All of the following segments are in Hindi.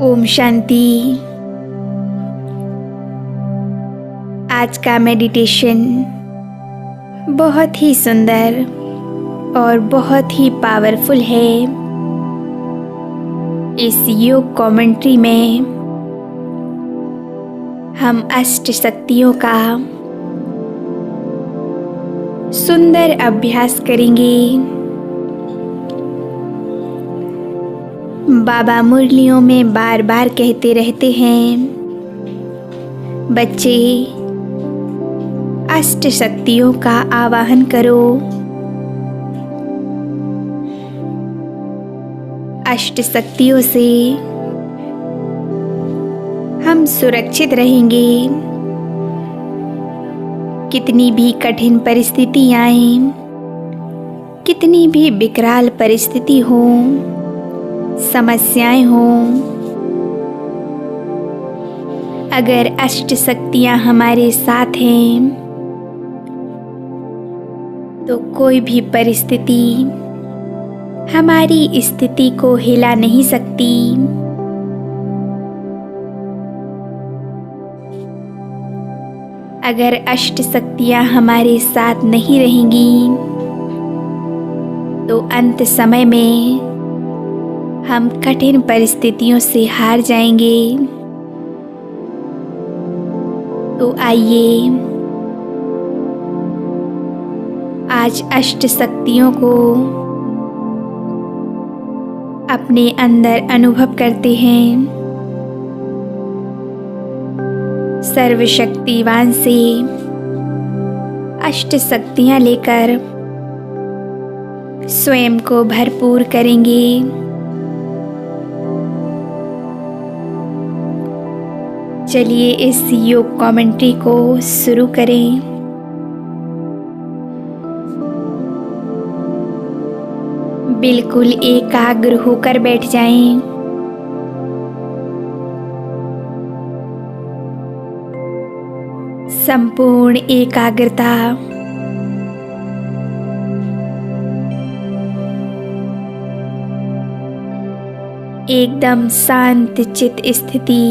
ओम शांति। आज का मेडिटेशन बहुत ही सुंदर और बहुत ही पावरफुल है। इस योग कमेंट्री में हम अष्ट शक्तियों का सुंदर अभ्यास करेंगे। बाबा मुरलियों में बार बार कहते रहते हैं, बच्चे अष्ट शक्तियों का आवाहन करो। अष्ट शक्तियों से हम सुरक्षित रहेंगे। कितनी भी कठिन परिस्थिति आए, कितनी भी विकराल परिस्थिति हो, समस्याएं हों, अगर अष्ट शक्तियां हमारे साथ हैं तो कोई भी परिस्थिति हमारी स्थिति को हिला नहीं सकती। अगर अष्ट शक्तियां हमारे साथ नहीं रहेंगी तो अंत समय में हम कठिन परिस्थितियों से हार जाएंगे। तो आइए आज अष्ट शक्तियों को अपने अंदर अनुभव करते हैं। सर्वशक्तिवान से अष्ट शक्तियां लेकर स्वयं को भरपूर करेंगे। चलिए इस योग कमेंट्री को शुरू करें। बिल्कुल एकाग्र होकर बैठ जाएं। संपूर्ण एकाग्रता। एकदम शांत चित्त स्थिति।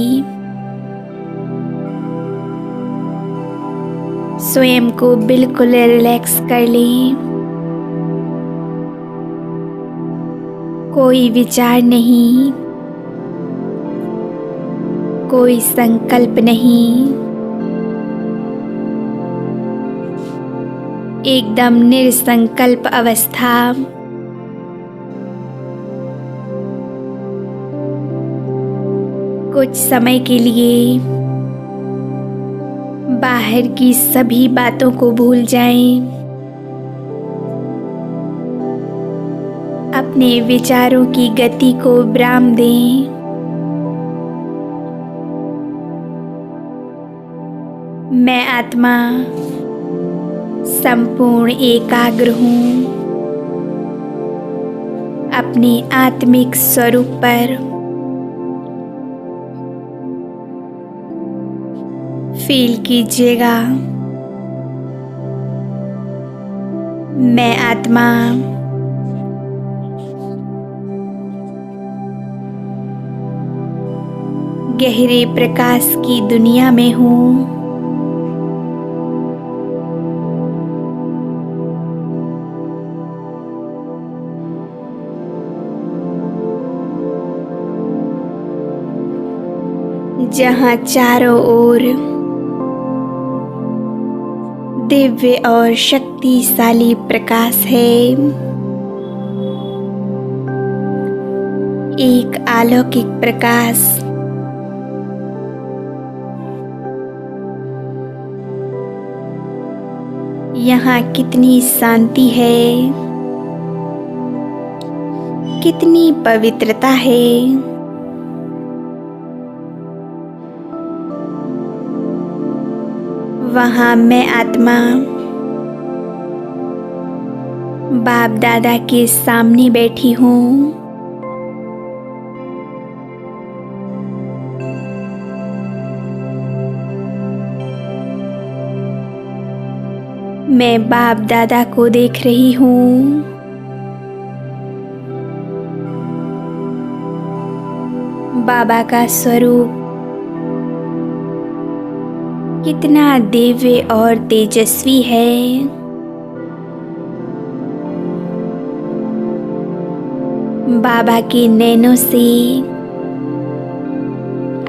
स्वयं को बिल्कुल रिलैक्स कर लें। कोई विचार नहीं, कोई संकल्प नहीं, एकदम निरसंकल्प अवस्था। कुछ समय के लिए बाहर की सभी बातों को भूल जाएं। अपने विचारों की गति को विराम दें। मैं आत्मा संपूर्ण एकाग्र हूँ। अपने आत्मिक स्वरूप पर फील कीजिएगा। मैं आत्मा गहरे प्रकाश की दुनिया में हूँ। जहाँ चारों ओर दिव्य और शक्तिशाली प्रकाश है। एक अलौकिक प्रकाश। यहाँ कितनी शांति है, कितनी पवित्रता है। वहाँ मैं आत्मा बाप दादा के सामने बैठी हूँ। मैं बाप दादा को देख रही हूँ। बाबा का स्वरूप कितना दिव्य और तेजस्वी है। बाबा के नैनों से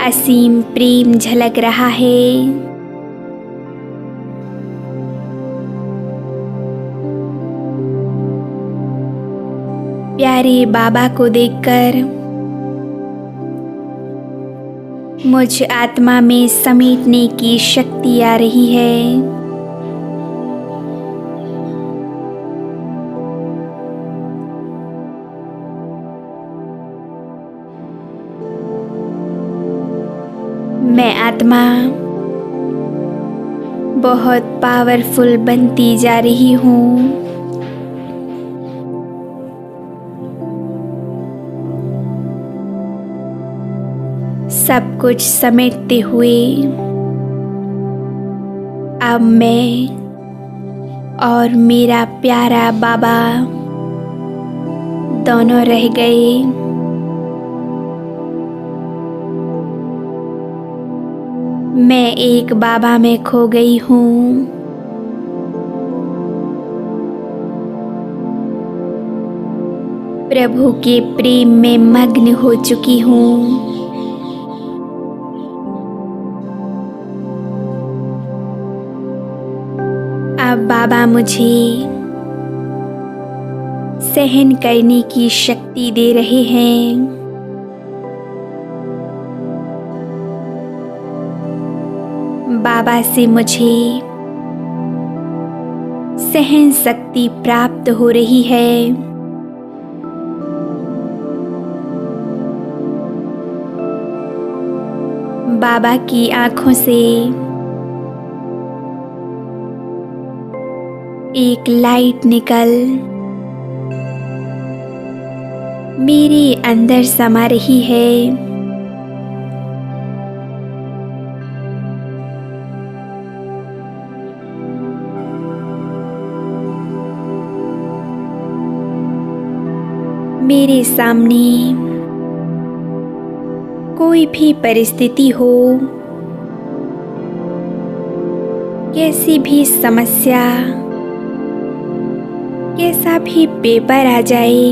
असीम प्रेम झलक रहा है। प्यारे बाबा को देखकर मुझ आत्मा में समेटने की शक्ति आ रही है। मैं आत्मा बहुत पावरफुल बनती जा रही हूँ। सब कुछ समेटते हुए अब मैं और मेरा प्यारा बाबा दोनों रह गए। मैं एक बाबा में खो गई हूँ। प्रभु के प्रेम में मग्न हो चुकी हूँ। अब बाबा मुझे सहन करने की शक्ति दे रहे हैं। बाबा से मुझे सहन शक्ति प्राप्त हो रही है। बाबा की आँखों से एक लाइट निकल मेरे अंदर समा रही है। मेरे सामने कोई भी परिस्थिति हो, कैसी भी समस्या, कैसा भी पेपर आ जाए,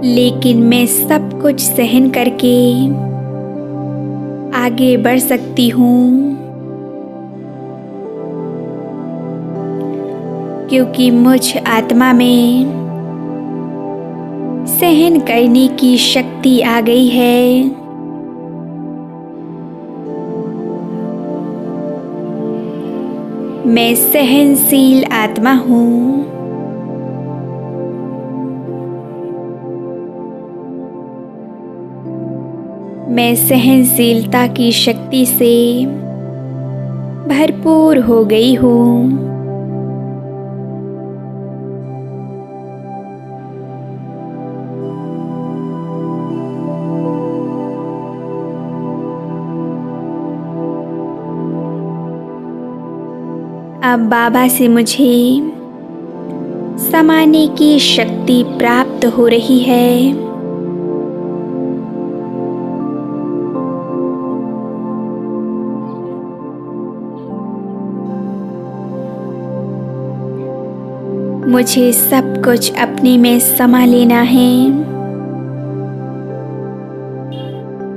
लेकिन मैं सब कुछ सहन करके आगे बढ़ सकती हूँ, क्योंकि मुझ आत्मा में सहन करने की शक्ति आ गई है। मैं सहनशील आत्मा हूँ। मैं सहनशीलता की शक्ति से भरपूर हो गई हूँ। अब बाबा से मुझे समाने की शक्ति प्राप्त हो रही है। मुझे सब कुछ अपने में समा लेना है।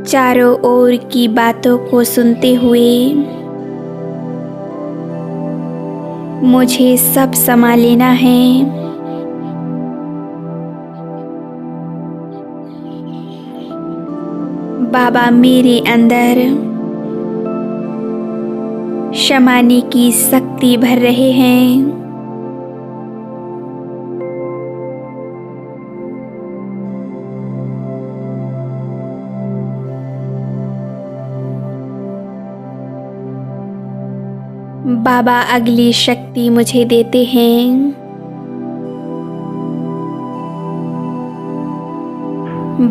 चारों ओर की बातों को सुनते हुए मुझे सब समा लेना है। बाबा मेरे अंदर क्षमाने की शक्ति भर रहे हैं। बाबा अगली शक्ति मुझे देते हैं।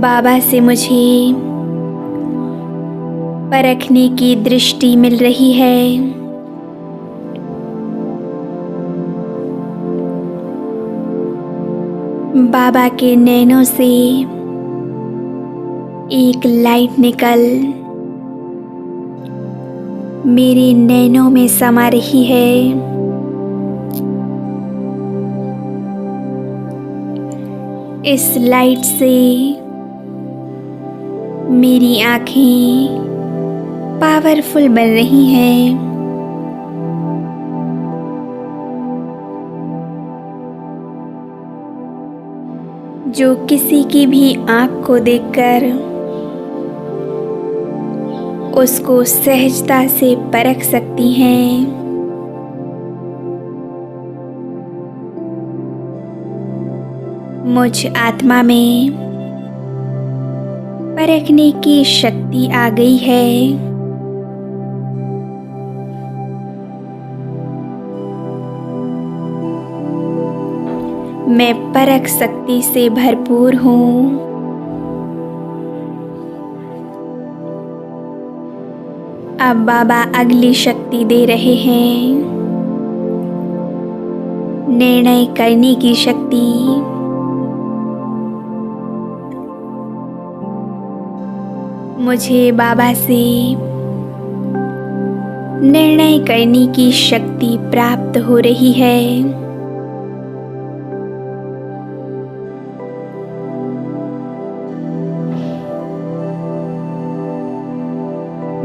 बाबा से मुझे परखने की दृष्टि मिल रही है। बाबा के नैनों से एक लाइट निकल मेरे नैनों में समा रही है। इस लाइट से मेरी आँखें पावरफुल बन रही हैं। जो किसी की भी आँख को देखकर उसको सहजता से परख सकती हैं। मुझ आत्मा में परखने की शक्ति आ गई है। मैं परख शक्ति से भरपूर हूँ। अब बाबा अगली शक्ति दे रहे हैं, निर्णय करने की शक्ति। मुझे बाबा से निर्णय करने की शक्ति प्राप्त हो रही है।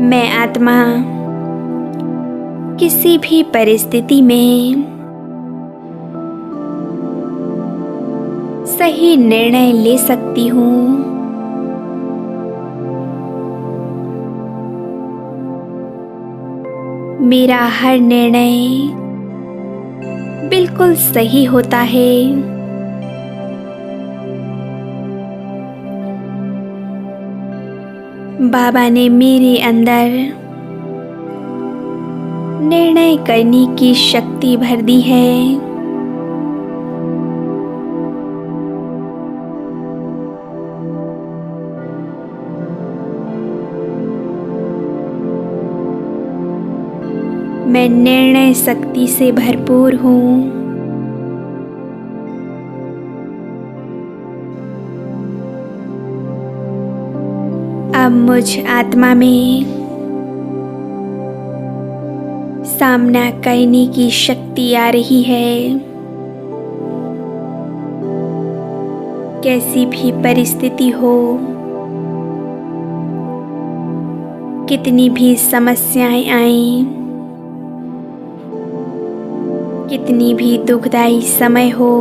मैं आत्मा किसी भी परिस्थिति में सही निर्णय ले सकती हूँ। मेरा हर निर्णय बिल्कुल सही होता है। बाबा ने मेरे अंदर निर्णय करने की शक्ति भर दी है। मैं निर्णय शक्ति से भरपूर हूँ। अब मुझ आत्मा में सामना करने की शक्ति आ रही है। कैसी भी परिस्थिति हो, कितनी भी समस्याएं आएं, कितनी भी दुखदाई समय हो,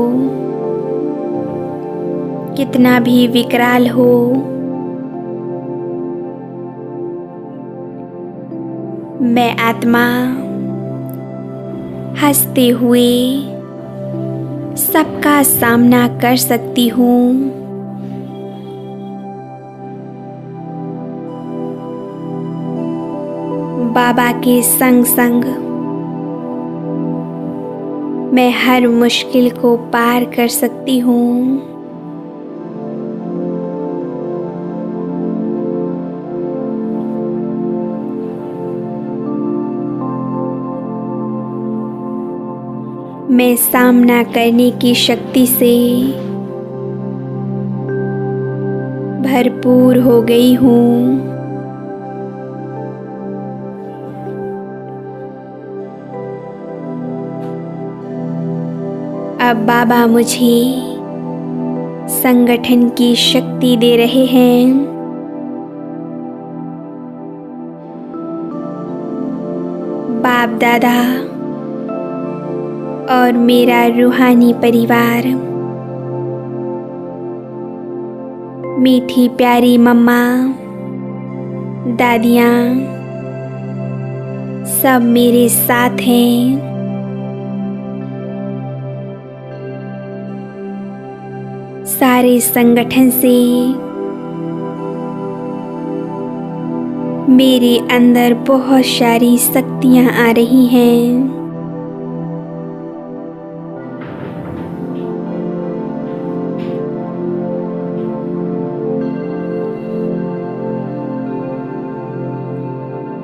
कितना भी विकराल हो, मैं आत्मा हंसते हुए सबका सामना कर सकती हूँ। बाबा के संग संग मैं हर मुश्किल को पार कर सकती हूँ। मैं सामना करने की शक्ति से भरपूर हो गई हूँ। अब बाबा मुझे संगठन की शक्ति दे रहे हैं। बाप दादा और मेरा रूहानी परिवार, मीठी प्यारी मम्मा, दादियाँ सब मेरे साथ हैं। सारे संगठन से मेरे अंदर बहुत सारी शक्तियाँ आ रही हैं।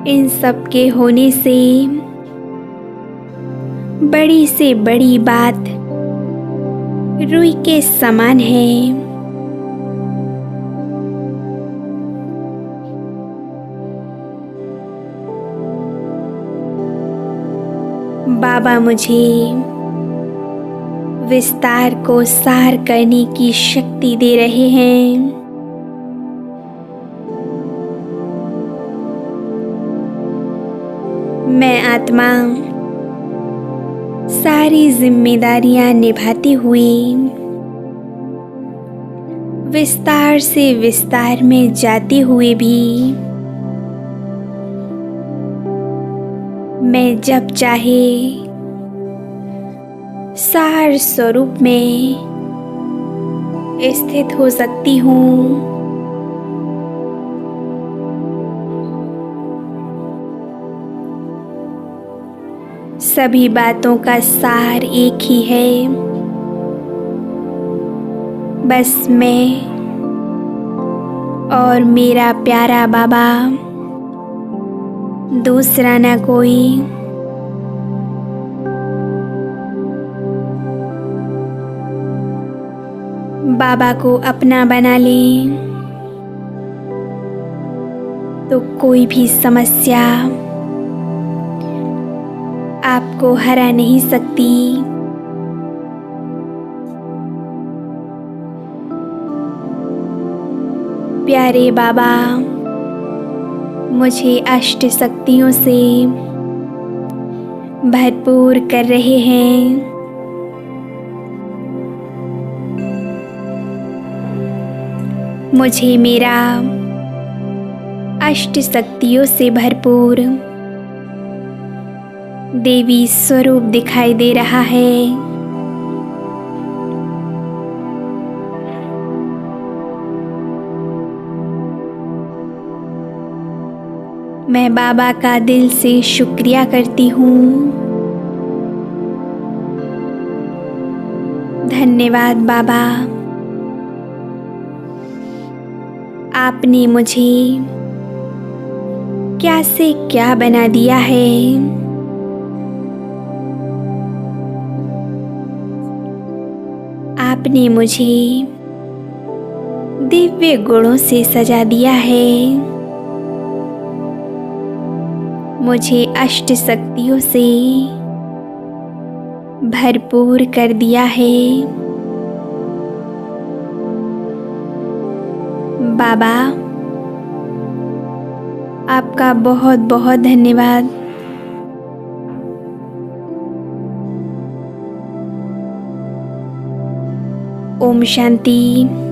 इन सब के होने से बड़ी से बड़ी बात रुई के समान है। बाबा मुझे विस्तार को सार करने की शक्ति दे रहे हैं। मैं आत्मा सारी जिम्मेदारियां निभाते हुए विस्तार से विस्तार में जाते हुए भी मैं जब चाहे सार स्वरूप में स्थित हो सकती हूँ। सभी बातों का सार एक ही है, बस मैं और मेरा प्यारा बाबा, दूसरा ना कोई। बाबा को अपना बना लें तो कोई भी समस्या आपको हरा नहीं सकती। प्यारे बाबा मुझे अष्ट शक्तियों से भरपूर कर रहे हैं। मुझे मेरा अष्ट शक्तियों से भरपूर देवी स्वरूप दिखाई दे रहा है। मैं बाबा का दिल से शुक्रिया करती हूँ। धन्यवाद बाबा, आपने मुझे क्या से क्या बना दिया है। आपने मुझे दिव्य गुणों से सजा दिया है। मुझे अष्ट शक्तियों से भरपूर कर दिया है। बाबा आपका बहुत बहुत धन्यवाद। ओम शांति।